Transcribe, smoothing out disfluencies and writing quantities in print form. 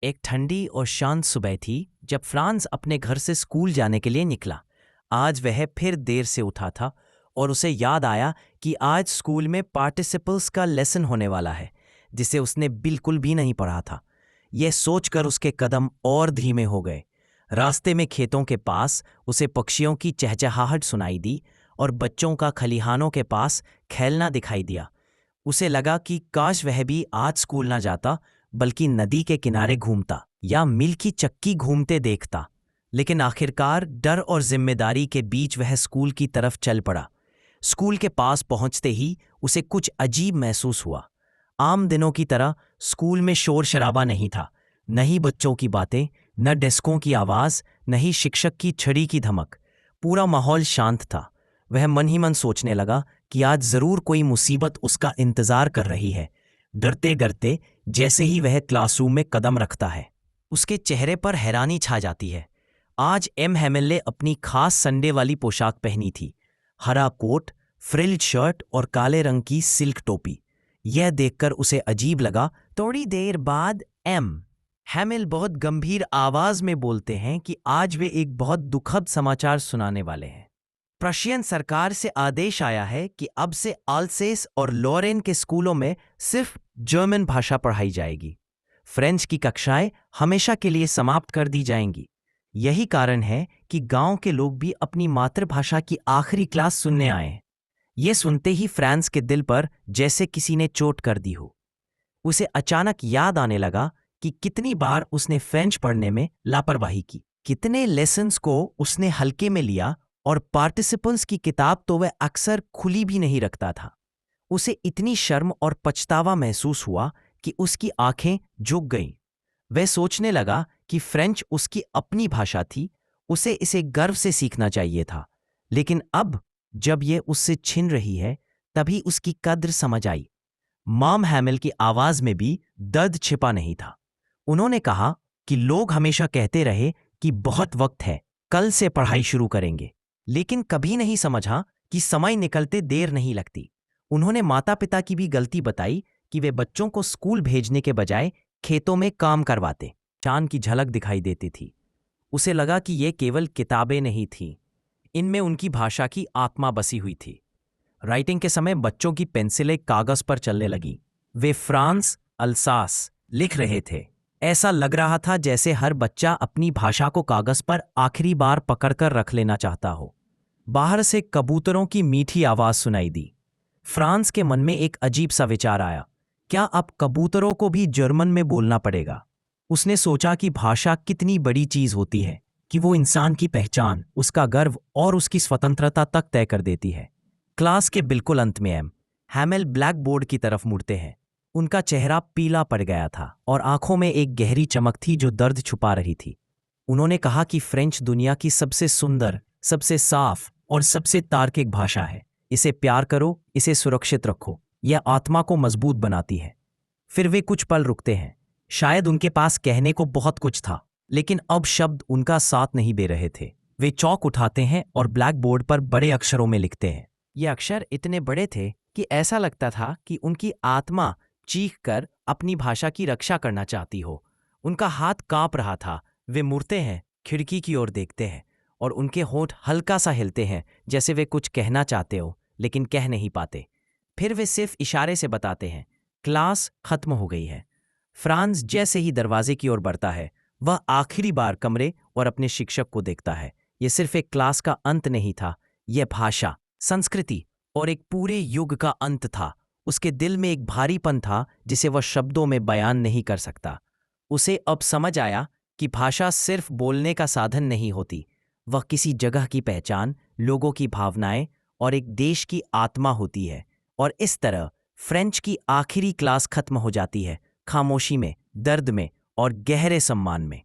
एक ठंडी और शांत सुबह थी जब फ्रांस अपने घर से स्कूल जाने के लिए निकला। आज वह फिर देर से उठा था और उसे याद आया कि आज स्कूल में पार्टिसिपल्स का लेसन होने वाला है, जिसे उसने बिल्कुल भी नहीं पढ़ा था। यह सोचकर उसके कदम और धीमे हो गए। रास्ते में खेतों के पास उसे पक्षियों की चहचहाहट सुनाई दी और बच्चों का खलिहानों के पास खेलना दिखाई दिया। उसे लगा कि काश वह भी आज स्कूल ना जाता, बल्कि नदी के किनारे घूमता या मिल की चक्की घूमते देखता। लेकिन आखिरकार डर और जिम्मेदारी के बीच वह स्कूल की तरफ चल पड़ा। स्कूल के पास पहुंचते ही उसे कुछ अजीब महसूस हुआ। आम दिनों की तरह स्कूल में शोर शराबा नहीं था, न ही बच्चों की बातें, न डेस्कों की आवाज, न ही शिक्षक की छड़ी की धमक। पूरा माहौल शांत था। वह मन ही मन सोचने लगा कि आज जरूर कोई मुसीबत उसका इंतजार कर रही है। डरते डरते जैसे ही वह क्लासरूम में कदम रखता है, उसके चेहरे पर हैरानी छा जाती है। आज एम हैमिल ने अपनी खास संडे वाली पोशाक पहनी थी। हरा कोट, फ्रिल्ड शर्ट और काले रंग की सिल्क टोपी। यह देखकर उसे अजीब लगा। थोड़ी देर बाद एम हैमिल बहुत गंभीर आवाज में बोलते हैं कि आज वे एक बहुत दुखद समाचार सुनाने वाले हैं। प्रशियन सरकार से आदेश आया है कि अब से अल्सेस और लॉरेन के स्कूलों में सिर्फ जर्मन भाषा पढ़ाई जाएगी। फ्रेंच की कक्षाएं हमेशा के लिए समाप्त कर दी जाएंगी। यही कारण है कि गांव के लोग भी अपनी मातृभाषा की आखिरी क्लास सुनने आए हैं। ये सुनते ही फ्रांस के दिल पर जैसे किसी ने चोट कर दी हो। उसे अचानक याद आने लगा कि कितनी बार उसने फ्रेंच पढ़ने में लापरवाही की, कितने लेसन्स को उसने हल्के में लिया, और पार्टिसिपल्स की किताब तो वह अक्सर खुली भी नहीं रखता था। उसे इतनी शर्म और पछतावा महसूस हुआ कि उसकी आंखें झुक गईं। वह सोचने लगा कि फ्रेंच उसकी अपनी भाषा थी, उसे इसे गर्व से सीखना चाहिए था। लेकिन अब जब यह उससे छिन रही है, तभी उसकी कद्र समझ आई। मॉम हैमिल की आवाज में भी दर्द छिपा नहीं था। उन्होंने कहा कि लोग हमेशा कहते रहे कि बहुत वक्त है, कल से पढ़ाई शुरू करेंगे, लेकिन कभी नहीं समझा कि समय निकलते देर नहीं लगती। उन्होंने माता पिता की भी गलती बताई कि वे बच्चों को स्कूल भेजने के बजाय खेतों में काम करवाते। चांद की झलक दिखाई देती थी। उसे लगा कि ये केवल किताबें नहीं थीं, इनमें उनकी भाषा की आत्मा बसी हुई थी। राइटिंग के समय बच्चों की पेंसिलें कागज पर चलने लगी। वे फ्रांस, अल्सास लिख रहे थे। ऐसा लग रहा था जैसे हर बच्चा अपनी भाषा को कागज पर आखिरी बार पकड़कर रख लेना चाहता हो। बाहर से कबूतरों की मीठी आवाज सुनाई दी। फ्रांस के मन में एक अजीब सा विचार आया, क्या अब कबूतरों को भी जर्मन में बोलना पड़ेगा? उसने सोचा कि भाषा कितनी बड़ी चीज होती है कि वो इंसान की पहचान, उसका गर्व और उसकी स्वतंत्रता तक तय कर देती है। क्लास के बिल्कुल अंत में एम हैमिल ब्लैक बोर्ड की तरफ मुड़ते हैं। उनका चेहरा पीला पड़ गया था और आंखों में एक गहरी चमक थी जो दर्द छुपा रही थी। उन्होंने कहा कि फ्रेंच दुनिया की सबसे सुंदर, सबसे साफ और सबसे तार्किक भाषा है। इसे प्यार करो, इसे सुरक्षित रखो, यह आत्मा को मजबूत बनाती है। फिर वे कुछ पल रुकते हैं। शायद उनके पास कहने को बहुत कुछ था, लेकिन अब शब्द उनका साथ नहीं दे रहे थे। वे चौक उठाते हैं और ब्लैक बोर्ड पर बड़े अक्षरों में लिखते हैं। ये अक्षर इतने बड़े थे कि ऐसा लगता था कि उनकी आत्मा चीख कर अपनी भाषा की रक्षा करना चाहती हो। उनका हाथ कांप रहा था। वे मुड़ते हैं, खिड़की की ओर देखते हैं, और उनके होंठ हल्का सा हिलते हैं, जैसे वे कुछ कहना चाहते हो लेकिन कह नहीं पाते। फिर वे सिर्फ इशारे से बताते हैं, क्लास खत्म हो गई है। फ्रांस जैसे ही दरवाजे की ओर बढ़ता है, वह आखिरी बार कमरे और अपने शिक्षक को देखता है। यह सिर्फ एक क्लास का अंत नहीं था, यह भाषा, संस्कृति और एक पूरे युग का अंत था। उसके दिल में एक भारीपन था जिसे वह शब्दों में बयान नहीं कर सकता। उसे अब समझ आया कि भाषा सिर्फ बोलने का साधन नहीं होती, वह किसी जगह की पहचान, लोगों की भावनाएं और एक देश की आत्मा होती है। और इस तरह फ्रेंच की आखिरी क्लास खत्म हो जाती है, खामोशी में, दर्द में और गहरे सम्मान में।